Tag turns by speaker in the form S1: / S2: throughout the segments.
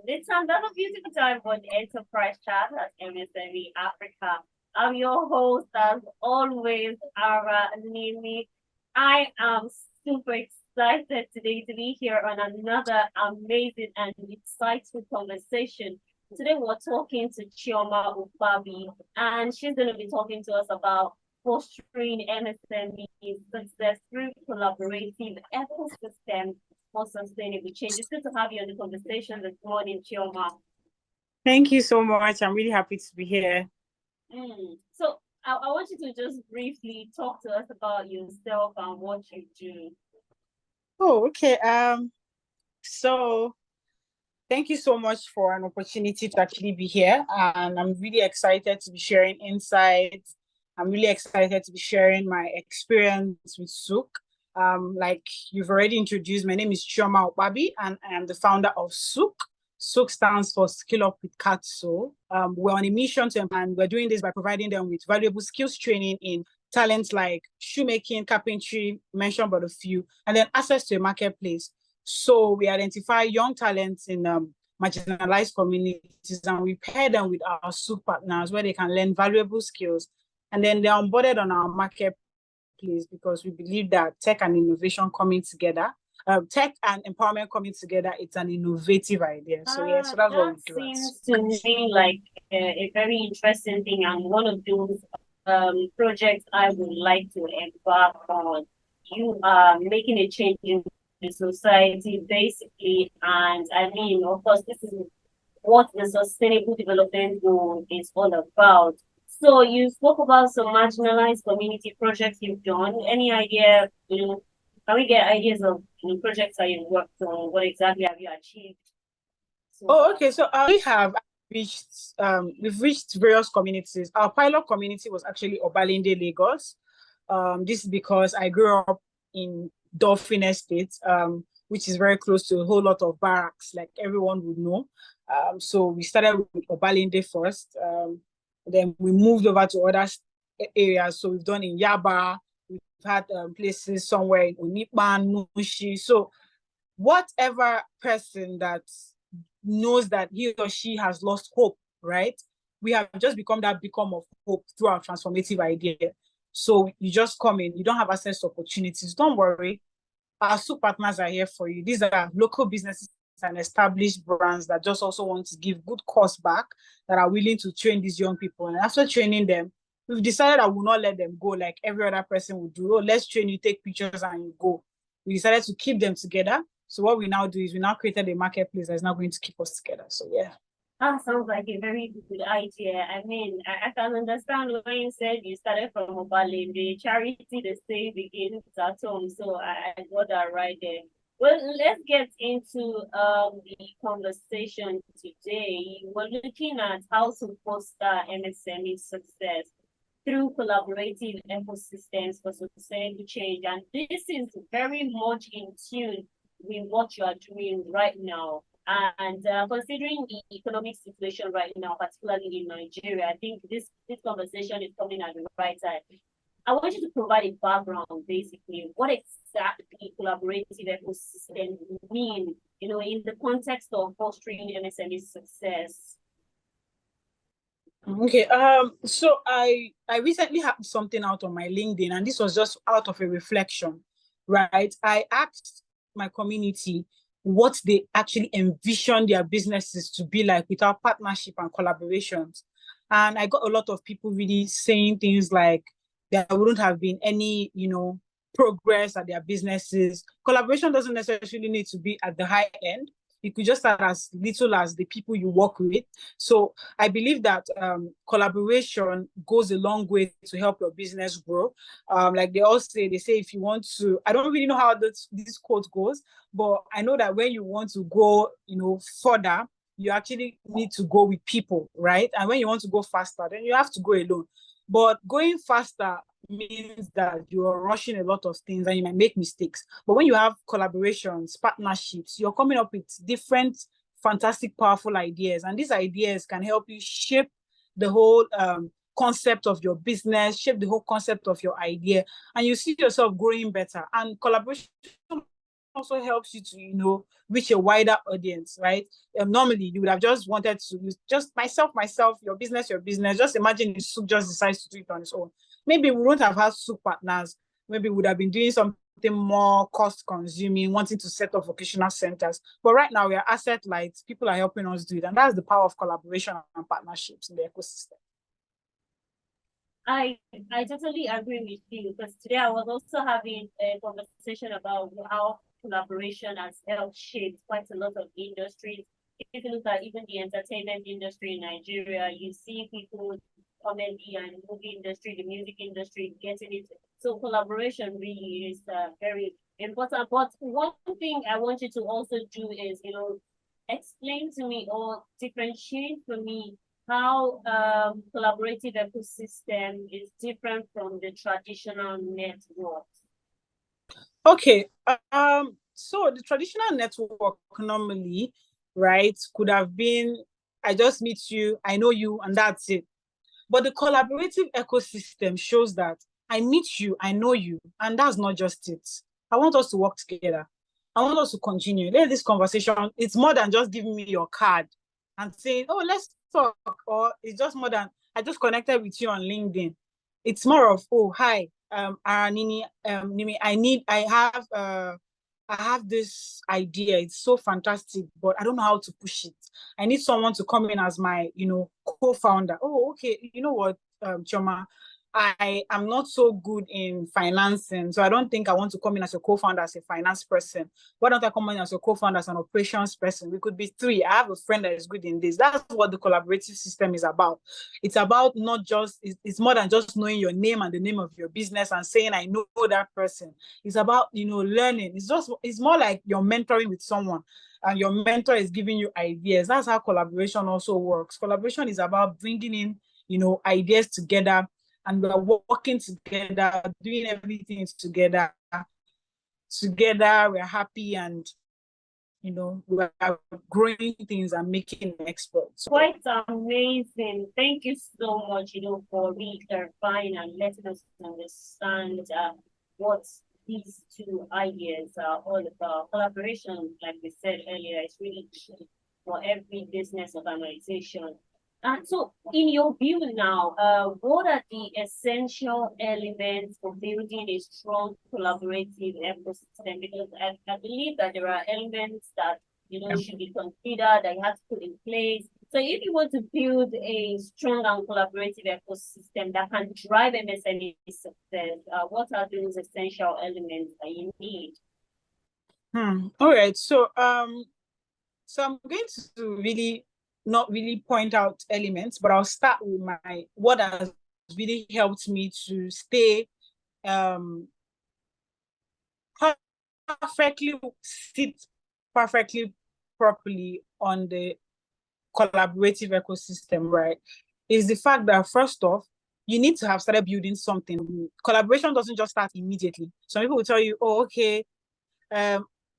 S1: It's another beautiful time for the Enterprise Chat at MSME Africa. I'm your host, as always, Ara Nimi. I am super excited today to be here on another amazing and insightful conversation. Today, we're talking to Chioma Ukpabi, and she's going to be talking to us about fostering MSME success through collaborative ecosystems for sustainable change. It's good to have you on the conversation this morning, Chioma.
S2: Thank you so much. I'm really happy to be here.
S1: So I want you to just briefly talk to us about yourself and what you do.
S2: Oh, okay. So thank you so much for an opportunity to actually be here. And I'm really excited to be sharing insights. I'm really excited to be sharing my experience with SUK. Like you've already introduced, my name is Chioma Ukpabi, and I am the founder of SUK. SUK stands for Skill-Up with Khadsole. We're on a mission to, and we're doing this by providing them with valuable skills training in talents like shoemaking, carpentry, mentioned but a few, and then access to a marketplace. So we identify young talents in marginalized communities, and we pair them with our SUK partners where they can learn valuable skills. And then they're onboarded on our marketplace because we believe that tech and innovation coming together, tech and empowerment coming together, it's an innovative idea. So yeah, so that's what we do.
S1: That seems to me like a very interesting thing, and one of those projects I would like to embark on. You are making a change in the society, basically, and I mean, of course, this is what the Sustainable Development Goal is all about. So you spoke about some marginalized community projects you've done. Any idea, can we get ideas of projects that you've worked on? What exactly have you achieved?
S2: Okay. So we have we've reached various communities. Our pilot community was actually Obalende, Lagos. This is because I grew up in Dolphin Estate, which is very close to a whole lot of barracks, like everyone would know. So we started with Obalende first. Then we moved over to other areas. So we've done in Yaba, we've had places somewhere in Onipan, Mushi. So whatever person that knows that he or she has lost hope, right? We have just become that beacon of hope through our transformative idea. So you just come in, you don't have access to opportunities. Don't worry. Our SUK partners are here for you. These are local businesses and established brands that just also want to give good cost back, that are willing to train these young people. And after training them, we've decided that we'll not let them go like every other person would do. Oh, let's train you, take pictures, and you go. We decided to keep them together. So what we now do is we now created a marketplace that's now going to keep us together. So yeah.
S1: That sounds like a very good idea. I mean, I can understand when you said you started from Obalende, charity, the same begins at home. So I got that right there. Well, let's get into the conversation today. We're looking at how to foster MSME success through collaborative ecosystems for sustainable change. And this is very much in tune with what you are doing right now. And considering the economic situation right now, particularly in Nigeria, I think this conversation is coming at the right time. I want you to provide a background, basically, what exactly collaborative ecosystem mean, in the context of fostering MSME success.
S2: Okay. So I recently had something out on my LinkedIn, and this was just out of a reflection, right? I asked my community what they actually envision their businesses to be like without partnership and collaborations. And I got a lot of people really saying things like there wouldn't have been any, progress at their businesses. Collaboration doesn't necessarily need to be at the high end. It could just start as little as the people you work with. So I believe that collaboration goes a long way to help your business grow. Like they say, if you want to, I don't really know how this quote goes, but I know that when you want to go, further, you actually need to go with people, right? And when you want to go faster, then you have to go alone. But going faster means that you are rushing a lot of things and you might make mistakes. But when you have collaborations, partnerships, you're coming up with different, fantastic, powerful ideas. And these ideas can help you shape the whole concept of your business, shape the whole concept of your idea, and you see yourself growing better. And collaboration also helps you to, reach a wider audience, right? Normally, you would have just wanted to use just myself, your business, your business. Just imagine if Suk just decides to do it on its own. Maybe we wouldn't have had Suk partners. Maybe we would have been doing something more cost-consuming, wanting to set up vocational centers. But right now, we are asset-light. People are helping us do it. And that's the power of collaboration and partnerships in the ecosystem.
S1: I totally agree with you, because today I was also having a conversation about how collaboration has helped shape quite a lot of industries. If you look at even the entertainment industry in Nigeria, you see people, comedy and movie industry, the music industry getting it. So collaboration really is very important. But one thing I want you to also do is, explain to me or differentiate for me how collaborative ecosystem is different from the traditional networks.
S2: Okay. So the traditional network normally, right, could have been, I just meet you, I know you, and that's it. But the collaborative ecosystem shows that I meet you, I know you, and that's not just it. I want us to work together. I want us to continue. Let this conversation, it's more than just giving me your card and saying, oh, let's talk. Or it's just more than, I just connected with you on LinkedIn. It's more of, oh, hi, Nini, I have this idea. It's so fantastic, but I don't know how to push it. I need someone to come in as my, co-founder. Oh, okay. You know what, Chioma, I am not so good in financing, so I don't think I want to come in as a co-founder as a finance person. Why don't I come in as a co-founder as an operations person? We could be three. I have a friend that is good in this. That's what the collaborative system is about. It's about not just, it's more than just knowing your name and the name of your business and saying, I know that person. It's about, learning. It's more like you're mentoring with someone and your mentor is giving you ideas. That's how collaboration also works. Collaboration is about bringing in, ideas together, and we're working together, doing everything together. Together, we're happy, and we're growing things and making experts.
S1: Quite amazing. Thank you so much, for re-clarifying and letting us understand what these two ideas are all about. Collaboration, like we said earlier, is really key for every business organization. And so, in your view now, what are the essential elements for building a strong collaborative ecosystem? Because I believe that there are elements that should be considered, that you have to put in place. So, if you want to build a strong and collaborative ecosystem that can drive MSME success, what are those essential elements that you need?
S2: All right. So, so I'm going to really not really point out elements, but I'll start with what has really helped me to stay sit perfectly properly on the collaborative ecosystem, right? Is the fact that first off, you need to have started building something. Collaboration doesn't just start immediately. Some people will tell you, oh, okay,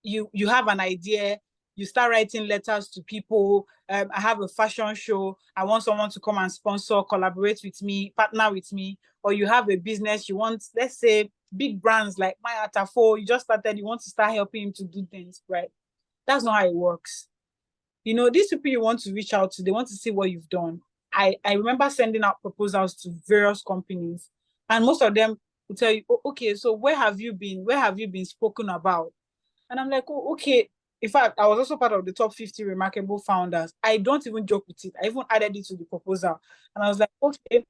S2: you have an idea, you start writing letters to people. I have a fashion show. I want someone to come and sponsor, collaborate with me, partner with me. Or you have a business, you want, let's say, big brands like My Atafo, you just started, you want to start helping him to do things, right? That's not how it works. These people you want to reach out to, they want to see what you've done. I remember sending out proposals to various companies, and most of them will tell you, oh, okay, so where have you been? Where have you been spoken about? And I'm like, oh, okay. In fact, I was also part of the top 50 remarkable founders. I don't even joke with it. I even added it to the proposal. And I was like, okay,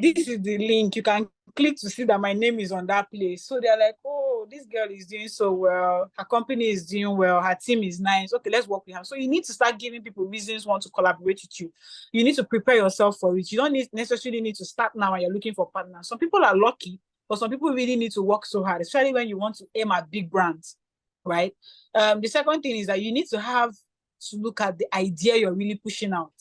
S2: this is the link. You can click to see that my name is on that place. So they're like, oh, this girl is doing so well. Her company is doing well. Her team is nice. Okay, let's work with her. So you need to start giving people reasons want to collaborate with you. You need to prepare yourself for it. You don't necessarily need to start now and you're looking for partners. Some people are lucky, but some people really need to work so hard, especially when you want to aim at big brands, right? The second thing is that you need to look at the idea you're really pushing out.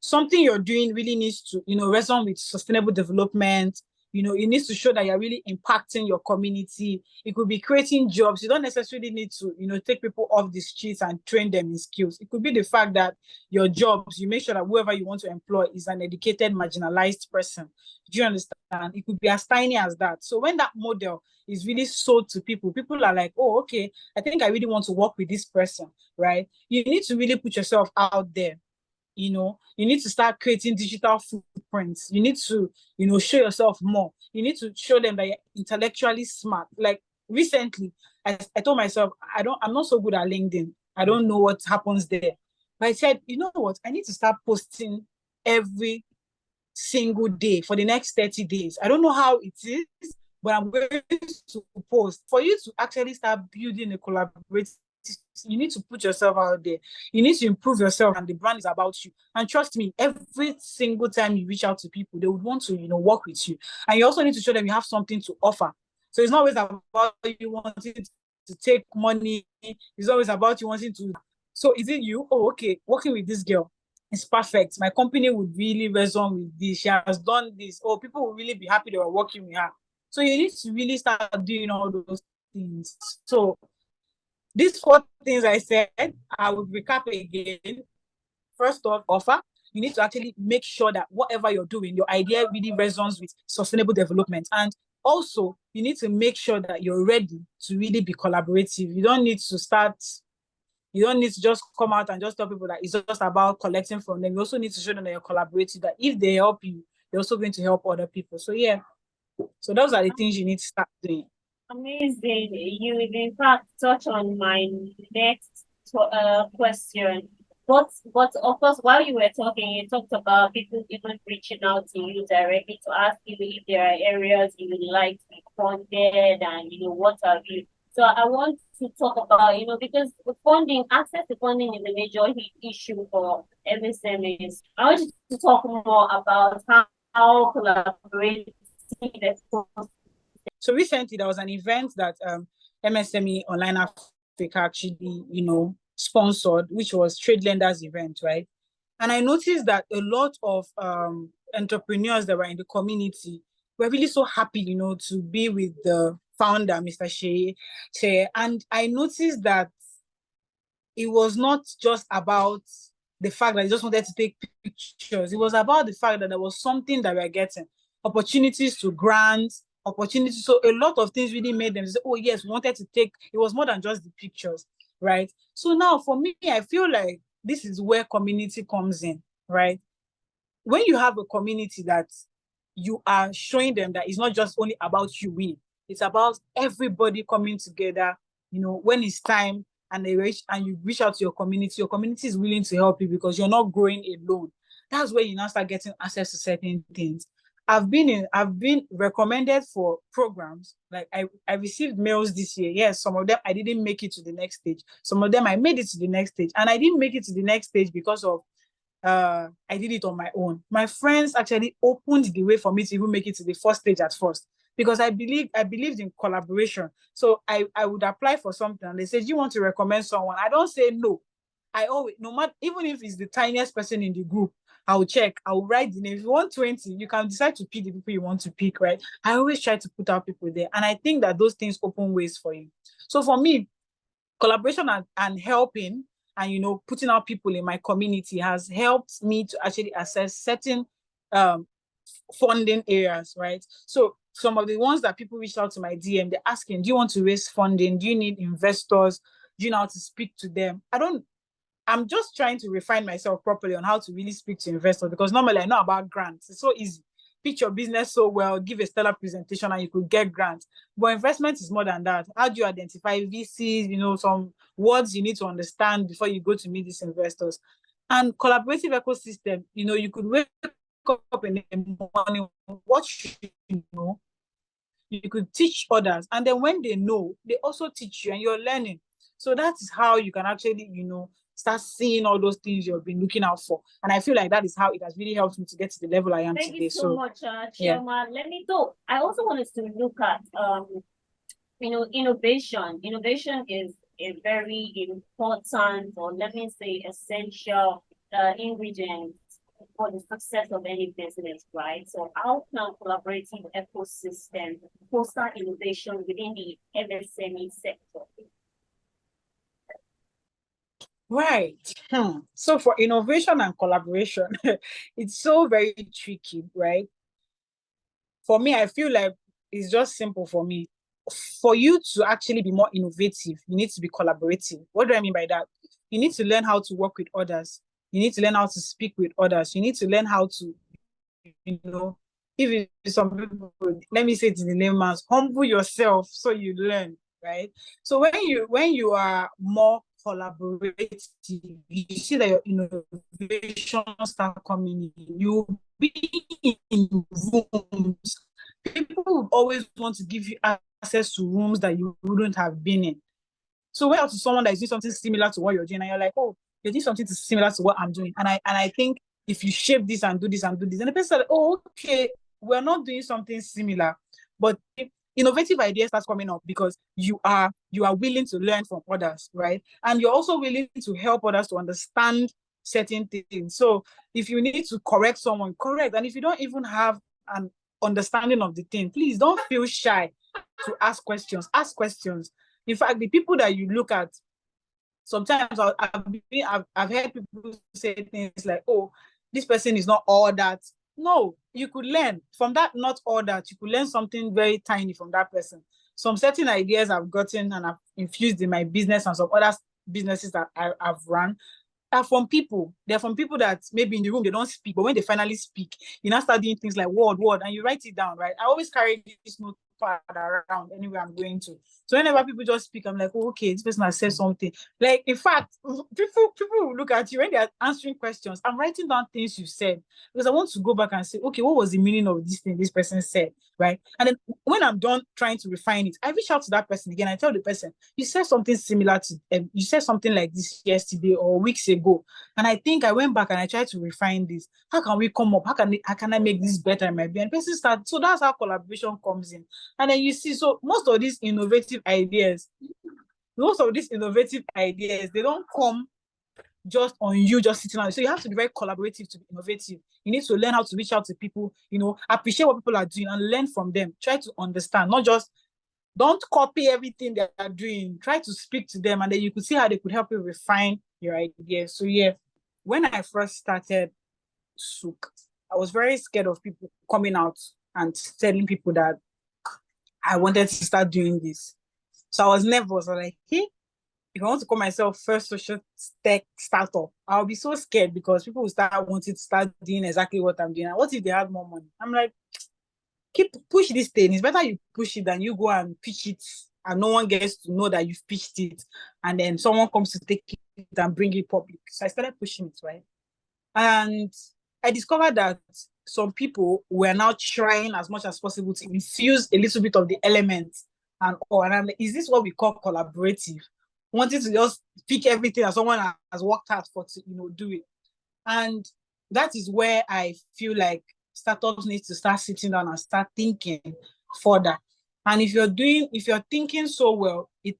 S2: Something you're doing really needs to, resonate with sustainable development, You know, it needs to show that you're really impacting your community. It could be creating jobs. You don't necessarily need to, you know, take people off the streets and train them in skills. It could be the fact that your jobs, you make sure that whoever you want to employ is an educated, marginalized person. Do you understand? It could be as tiny as that. So when that model is really sold to people, people are like, oh, okay, I think I really want to work with this person, right? You need to really put yourself out there. You know, you need to start creating digital footprints. You need to, you know, show yourself more. You need to show them that you're intellectually smart. Like recently, I told myself, I'm not so good at LinkedIn. I don't know what happens there. But I said, you know what? I need to start posting every single day for the next 30 days. I don't know how it is, but I'm going to post. For you to actually start building a collaborative, you need to put yourself out there. You need to improve yourself, and the brand is about you. And trust me, every single time you reach out to people, they would want to, you know, work with you. And you also need to show them you have something to offer. So it's not always about you wanting to take money. It's always about you wanting to. So is it you? Oh, okay, working with this girl, it's perfect. My company would really resonate with this. She has done this. Oh, people will really be happy they were working with her. So you need to really start doing all those things. So these 4 things I said, I will recap again. First off, offer. You need to actually make sure that whatever you're doing, your idea really resonates with sustainable development. And also, you need to make sure that you're ready to really be collaborative. You don't need to just come out and just tell people that it's just about collecting from them. You also need to show them that you're collaborative, that if they help you, they're also going to help other people. So yeah, so those are the things you need to start doing.
S1: Amazing. You in fact touch on my next question. But of course, while you were talking, you talked about people even reaching out to you directly to ask you if there are areas you would like to be funded, and you know what have you. So I want to talk about, you know, because the funding, access to funding is a major issue for MSMEs. I want you to talk more about how collaborative.
S2: So recently there was an event that MSME Online Africa actually, you know, sponsored, which was Trade Lenders event, right? And I noticed that a lot of entrepreneurs that were in the community were really so happy, you know, to be with the founder, Mr. Shea. And I noticed that it was not just about the fact that they just wanted to take pictures. It was about the fact that there was something that we're getting, opportunities to grant, opportunities. So a lot of things really made them say, oh yes, we wanted to take, it was more than just the pictures, right? So now for me, I feel like this is where community comes in, right? When you have a community that you are showing them that it's not just only about you winning, it's about everybody coming together, you know, when it's time, and you reach out to your community is willing to help you because you're not growing alone. That's where you now start getting access to certain things. I've been recommended for programs. Like I received mails this year. Yes, some of them I didn't make it to the next stage. Some of them I made it to the next stage. And I didn't make it to the next stage because of I did it on my own. My friends actually opened the way for me to even make it to the first stage at first, because I believed in collaboration. So I would apply for something and they said, you want to recommend someone? I don't say no. I always, no matter, even if it's the tiniest person in the group, I will check, I will write the name. If you want 20, you can decide to pick the people you want to pick, right? I always try to put out people there. And I think that those things open ways for you. So for me, collaboration and helping and, you know, putting out people in my community has helped me to actually assess certain funding areas, right? So some of the ones that people reach out to my DM, they're asking, do you want to raise funding? Do you need investors? Do you know how to speak to them? I'm just trying to refine myself properly on how to really speak to investors, because normally I know about grants. It's so easy. Pitch your business so well, give a stellar presentation, and you could get grants. But investment is more than that. How do you identify VCs? You know, some words you need to understand before you go to meet these investors. And collaborative ecosystem, you know, you could wake up in the morning, what you know, you could teach others. And then when they know, they also teach you and you're learning. So that is how you can actually, you know, start seeing all those things you've been looking out for. And I feel like that is how it has really helped me to get to the level I am
S1: Thank
S2: today.
S1: you so much, Chioma. Let me go. I also wanted to look at you know, innovation. Innovation is a very important, or let me say essential ingredient for the success of any business, right? So how can collaborative ecosystem foster innovation within the MSME sector?
S2: Right. So for innovation and collaboration, it's so very tricky, right? For me, I feel like it's just simple for me. For you to actually be more innovative, you need to be collaborative. What do I mean by that? You need to learn how to work with others. You need to learn how to speak with others. You need to learn how to, you know, if it's some people, let me say it in the layman's, humble yourself so you learn, right? So when you are more collaborative, you see that your innovation start coming in. You be in rooms. People would always want to give you access to rooms that you wouldn't have been in. So when you're to someone that is doing something similar to what you're doing, and you're like, oh, you're doing something similar to what I'm doing, and I think if you shape this and do this and do this, and the person said, oh, okay, we're not doing something similar, but innovative ideas start coming up because you are willing to learn from others, right? And you're also willing to help others to understand certain things. So if you need to correct someone, correct. And if you don't even have an understanding of the thing, please don't feel shy to ask questions. Ask questions. In fact, the people that you look at, sometimes I've heard people say things like, oh, this person is not all that. No, you could learn from that, not all that. You could learn something very tiny from that person. Some certain ideas I've gotten and I've infused in my business and some other businesses that I've run are from people. They're from people that maybe in the room they don't speak, but when they finally speak, you now start doing things like word, and you write it down, right? I always carry this notepad around anywhere I'm going to. So whenever people just speak, I'm like, oh, okay, this person has said something. Like, in fact, people will look at you when they're answering questions. I'm writing down things you said because I want to go back and say, okay, what was the meaning of this thing this person said, right? And then when I'm done trying to refine it, I reach out to that person again. I tell the person, you said something similar to, you said something like this yesterday or weeks ago. And I think I went back and I tried to refine this. How can we come up? How can I make this better in my brain? And person start. So that's how collaboration comes in. And then you see, so most of these innovative ideas, they don't come just on you just sitting on. So you have to be very collaborative to be innovative. You need to learn how to reach out to people, appreciate what people are doing and learn from them. Try to understand, not just don't copy everything they are doing. Try to speak to them, and then you could see how they could help you refine your ideas. So yeah, when I first started Sook, I was very scared of people coming out and telling people that I wanted to start doing this. So I was nervous. I was like, hey, if I want to call myself first social tech startup, I'll be so scared because people will start wanting to start doing exactly what I'm doing. And what if they have more money? I'm like, push this thing. It's better you push it than you go and pitch it and no one gets to know that you've pitched it. And then someone comes to take it and bring it public. So I started pushing it, right? And I discovered that some people were now trying as much as possible to infuse a little bit of the elements and all. And I'm like, is this what we call collaborative? Wanting to just pick everything that someone has worked hard for to, do it. And that is where I feel like startups need to start sitting down and start thinking further. And if you're thinking so well, it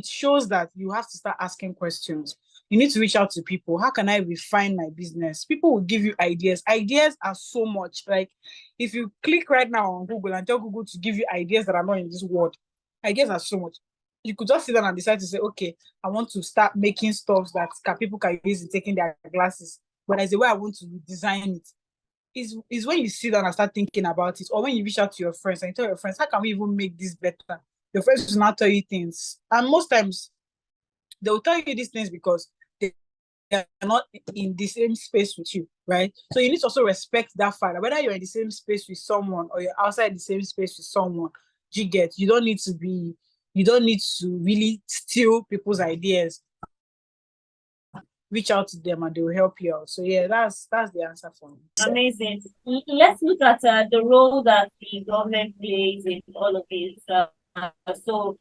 S2: shows that you have to start asking questions. You need to reach out to people. How can I refine my business? People will give you ideas. Ideas are so much. Like, if you click right now on Google and tell Google to give you ideas that are not in this world, ideas are so much. You could just sit down and decide to say, okay, I want to start making stuff that people can use in taking their glasses. But as a way I want to design it. Is when you sit down and start thinking about it, or when you reach out to your friends and tell your friends, how can we even make this better? Your friends will not tell you things. And most times, they will tell you these things because they are not in the same space with you, right? So you need to also respect that fact. Whether you're in the same space with someone or you're outside the same space with someone, you don't need to really steal people's ideas. Reach out to them and they will help you out. So yeah, that's the answer for me.
S1: Amazing. Let's look at the role that the government plays in all of this. So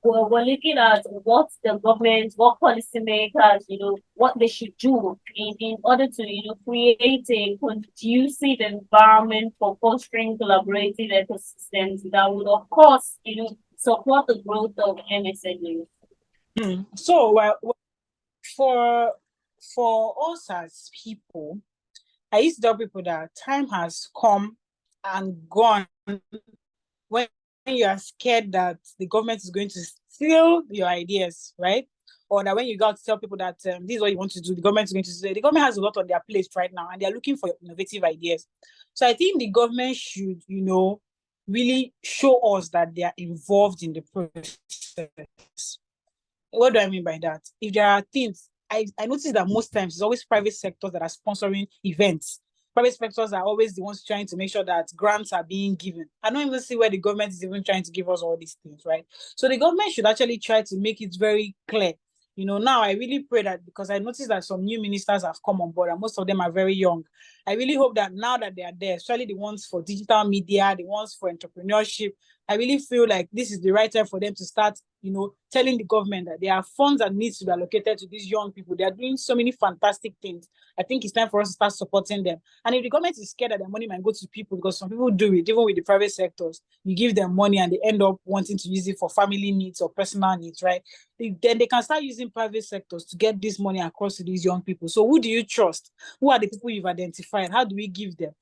S1: we're looking at what the government, what policymakers, what they should do in order to, create a conducive environment for fostering collaborative ecosystems that would, of course, support the growth of MSMEs.
S2: So, for for us as people, I used to tell people that time has come and gone when you are scared that the government is going to steal your ideas, right? Or that when you go out to tell people that this is what you want to do, the government is going to say, the government has a lot on their plate right now and they're looking for innovative ideas. So I think the government should, really show us that they are involved in the process. What do I mean by that? If there are things, I notice that most times it's always private sectors that are sponsoring events. Private sectors are always the ones trying to make sure that grants are being given. I don't even see where the government is even trying to give us all these things, right? So the government should actually try to make it very clear. Now I really pray that, because I noticed that some new ministers have come on board and most of them are very young. I really hope that now that they are there, especially the ones for digital media, the ones for entrepreneurship, I really feel like this is the right time for them to start, telling the government that there are funds that needs to be allocated to these young people. They are doing so many fantastic things. I think it's time for us to start supporting them. And if the government is scared that their money might go to people, because some people do it, even with the private sectors, you give them money and they end up wanting to use it for family needs or personal needs, right? Then they can start using private sectors to get this money across to these young people. So who do you trust? Who are the people you've identified? How do we give them?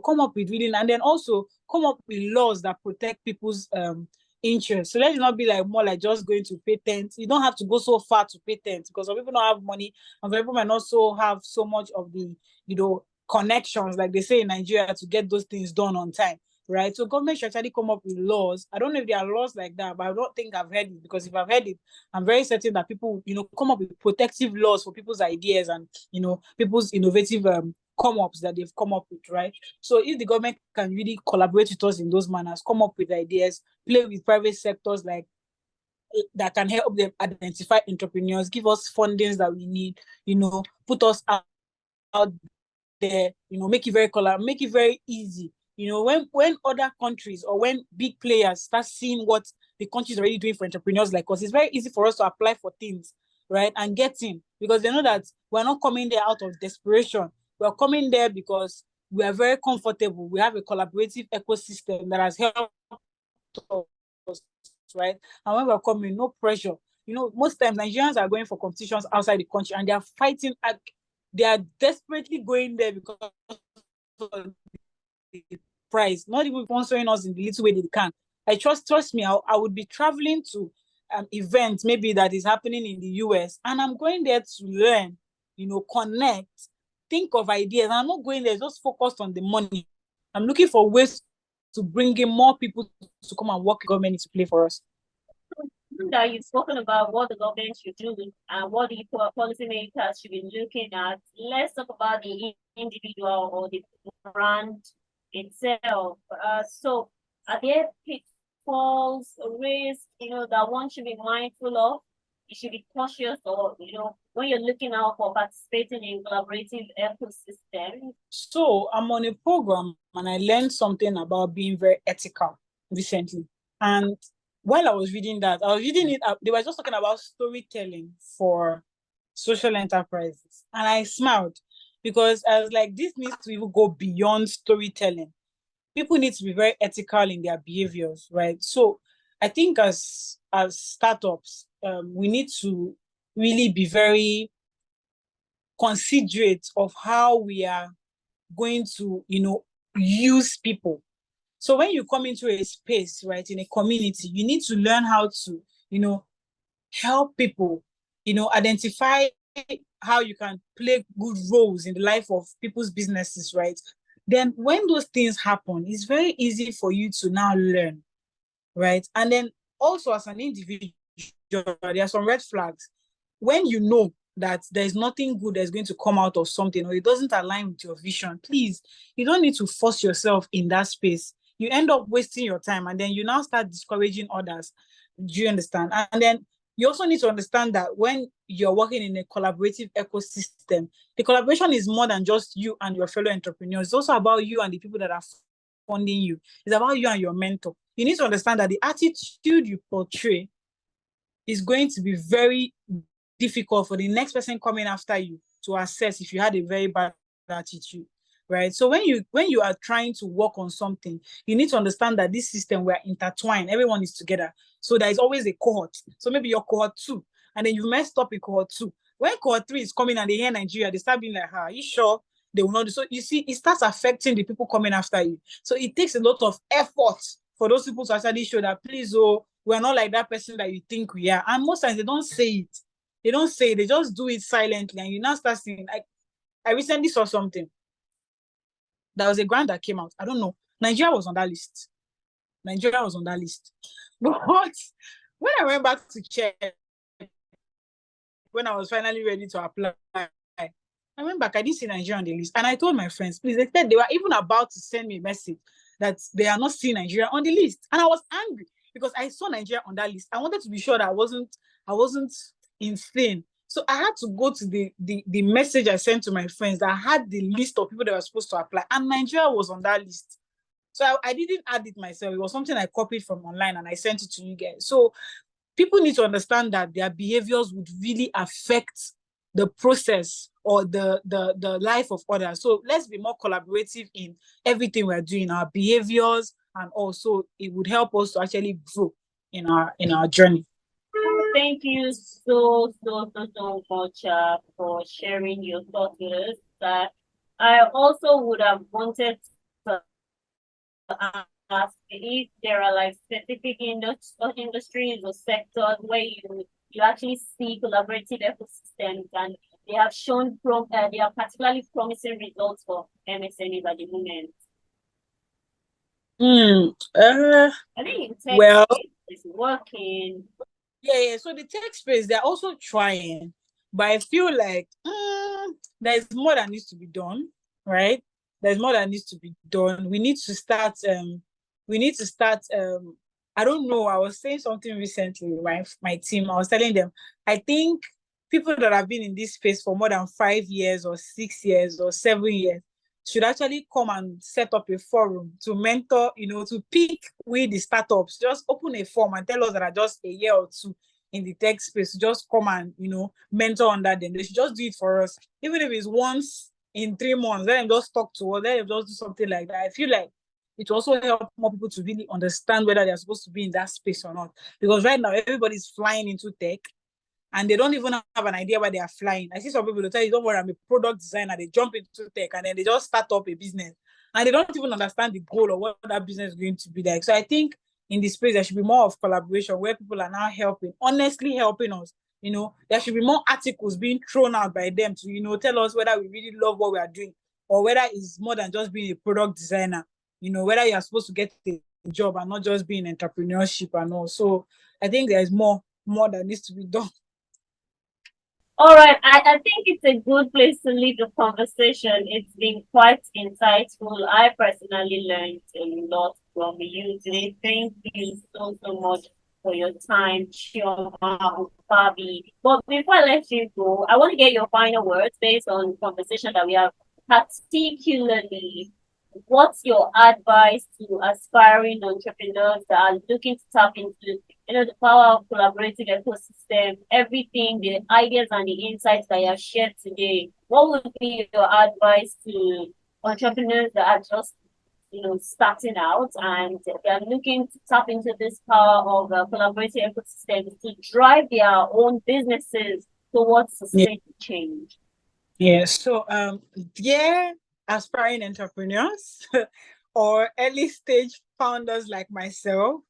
S2: Come up with really, and then also come up with laws that protect people's interest. So let it not be like more like just going to patent. You don't have to go so far to patent, because some people don't have money and some people might not so have so much of the, connections, like they say in Nigeria, to get those things done on time, right? So government should actually come up with laws. I don't know if there are laws like that, but I don't think I've heard it, because if I've heard it, I'm very certain that people, come up with protective laws for people's ideas and, people's innovative come-ups that they've come up with, right? So if the government can really collaborate with us in those manners, come up with ideas, play with private sectors like that can help them identify entrepreneurs, give us fundings that we need, put us out there, make it very make it very easy. When other countries or when big players start seeing what the country is already doing for entrepreneurs like us, it's very easy for us to apply for things, right? And get in, because they know that we're not coming there out of desperation. We're coming there because we are very comfortable. We have a collaborative ecosystem that has helped us, right? And when we're coming, no pressure. Most times Nigerians are going for competitions outside the country and they are fighting. They are desperately going there because of the price, not even sponsoring us in the little way they can. Trust me, I would be traveling to an event maybe that is happening in the US, and I'm going there to learn, connect, think of ideas. I'm not going there just focused on the money. I'm looking for ways to bring in more people to come and work with government to play for us.
S1: That you've spoken about what the government should do and what the policymakers should be looking at. Let's talk about the individual or the brand itself. So are there pitfalls, risks, that one should be mindful of? You should be cautious, or when you're looking out for participating in collaborative ecosystem.
S2: So I'm on a program and I learned something about being very ethical recently. And while I was reading that, they were just talking about storytelling for social enterprises. And I smiled, because I was like, this needs to even go beyond storytelling. People need to be very ethical in their behaviors, right? So I think as startups, we need to really be very considerate of how we are going to, use people. So when you come into a space, right, in a community, you need to learn how to, help people, identify how you can play good roles in the life of people's businesses, right? Then when those things happen, it's very easy for you to now learn, right? And then also as an individual, there are some red flags. When you know that there's nothing good that's going to come out of something, or it doesn't align with your vision, please, you don't need to force yourself in that space. You end up wasting your time, and then you now start discouraging others. Do you understand? And then you also need to understand that when you're working in a collaborative ecosystem, the collaboration is more than just you and your fellow entrepreneurs. It's also about you and the people that are funding you. It's about you and your mentor. You need to understand that the attitude you portray is going to be very difficult for the next person coming after you to assess if you had a very bad attitude, right? So when you are trying to work on something, you need to understand that this system, we're intertwined, everyone is together. So there is always a cohort. So maybe you're cohort 2, and then you messed up in cohort 2, When cohort 3 is coming and they hear Nigeria, they start being like, are you sure they will not do? So you see, it starts affecting the people coming after you. So it takes a lot of effort for those people to actually show that, please, oh, we're not like that person that you think we are. And most times they don't say it. They don't say it. They just do it silently. And you now start seeing, like, I recently saw something. There was a grant that came out. I don't know. Nigeria was on that list. Nigeria was on that list. But when I went back to check, when I was finally ready to apply, I went back, I didn't see Nigeria on the list. And I told my friends, please, they said they were even about to send me a message that they are not seeing Nigeria on the list. And I was angry because I saw Nigeria on that list. I wanted to be sure that I wasn't insane. So I had to go to the message I sent to my friends that had the list of people that were supposed to apply. And Nigeria was on that list. So I didn't add it myself. It was something I copied from online and I sent it to you guys. So people need to understand that their behaviors would really affect the process or the life of others. So let's be more collaborative in everything we're doing, our behaviors, and also it would help us to actually grow in our journey.
S1: Thank you so much for sharing your thoughts with us. I also would have wanted to ask if there are like specific industries or sectors where you actually see collaborative ecosystems and they have shown they are particularly promising results for MSMEs at the moment. I think it's working.
S2: Yeah. So the tech space, they're also trying, but I feel like there's more that needs to be done, right? There's more that needs to be done. We need to start. I don't know. I was saying something recently with my team. I was telling them, I think people that have been in this space for more than 5 years or 6 years or 7 years should actually come and set up a forum to mentor, to pick with the startups. Just open a forum and tell us that are just a year or two in the tech space to just come and, mentor under them. They should just do it for us. Even if it's once in 3 months, let them just talk to us, let them just do something like that. I feel like it will also help more people to really understand whether they're supposed to be in that space or not. Because right now, everybody's flying into tech and they don't even have an idea where they are flying. I see some people, they tell you, don't worry, I'm a product designer. They jump into tech and then they just start up a business. And they don't even understand the goal or what that business is going to be like. So I think in this space, there should be more of collaboration where people are now honestly helping us. There should be more articles being thrown out by them to, tell us whether we really love what we are doing or whether it's more than just being a product designer, whether you are supposed to get a job and not just being entrepreneurship and all. So I think there's more that needs to be done.
S1: All right, I think it's a good place to leave the conversation. It's been quite insightful. I personally learned a lot from you today. Thank you so much for your time, Chioma Ukpabi. But before I let you go, I want to get your final words based on the conversation that we have, particularly what's your advice to aspiring entrepreneurs that are looking to tap into the power of collaborative ecosystem, everything, the ideas and the insights that you have shared today? What would be your advice to entrepreneurs that are just starting out and they're looking to tap into this power of collaborative ecosystems to drive their own businesses towards sustained change?
S2: Yeah. So aspiring entrepreneurs or early stage founders like myself,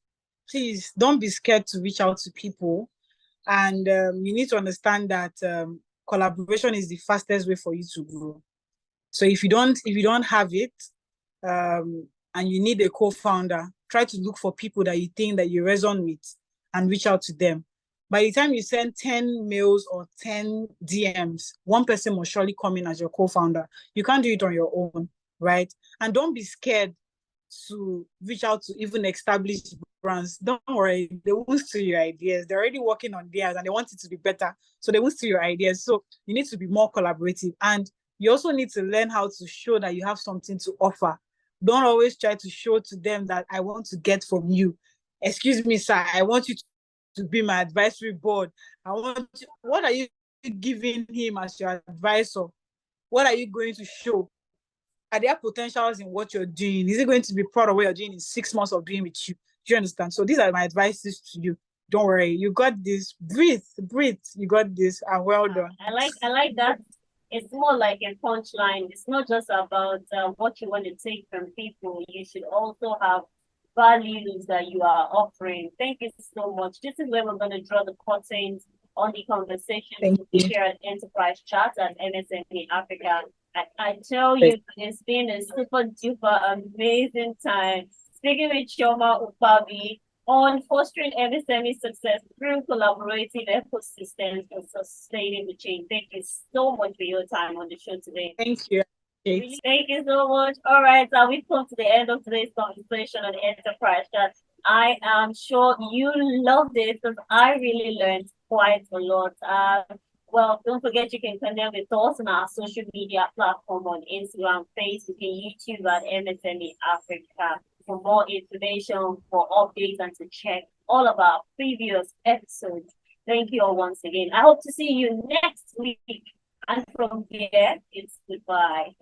S2: please don't be scared to reach out to people. And you need to understand that collaboration is the fastest way for you to grow. So if you don't have it, and you need a co-founder, try to look for people that you think that you resonate with and reach out to them. By the time you send 10 mails or 10 DMs, one person must surely come in as your co-founder. You can't do it on your own, right? And don't be scared to reach out to even established brands. Don't worry, they won't steal your ideas. They're already working on theirs and they want it to be better. So they won't steal your ideas. So you need to be more collaborative. And you also need to learn how to show that you have something to offer. Don't always try to show to them that I want to get from you. Excuse me, sir, I want you to be my advisory board. What are you giving him as your advisor? What are you going to show? Are there potentials in what you're doing? Is it going to be proud of what you're doing in 6 months of being with you? Do you understand? So these are my advices to you. Don't worry, you got this. Breathe, breathe. You got this. And well done.
S1: I like that. It's more like a punchline. It's not just about what you want to take from people. You should also have values that you are offering. Thank you so much. This is where we're going to draw the curtains on the conversation
S2: Thank you.
S1: here at Enterprise Chat at MSME Africa. I tell you, it's been a super duper amazing time speaking with Chioma Ukpabi on fostering MSME success through collaborative ecosystems and sustainable change. Thank you so much for your time on the show today.
S2: Thank you.
S1: Thank you so much. All right, so we've come to the end of today's conversation on Enterprise Chat. I am sure you loved it because I really learned quite a lot. Well, don't forget you can connect with us on our social media platform on Instagram, Facebook, and YouTube at MSME Africa for more information, for updates, and to check all of our previous episodes. Thank you all once again. I hope to see you next week. And from here, it's goodbye.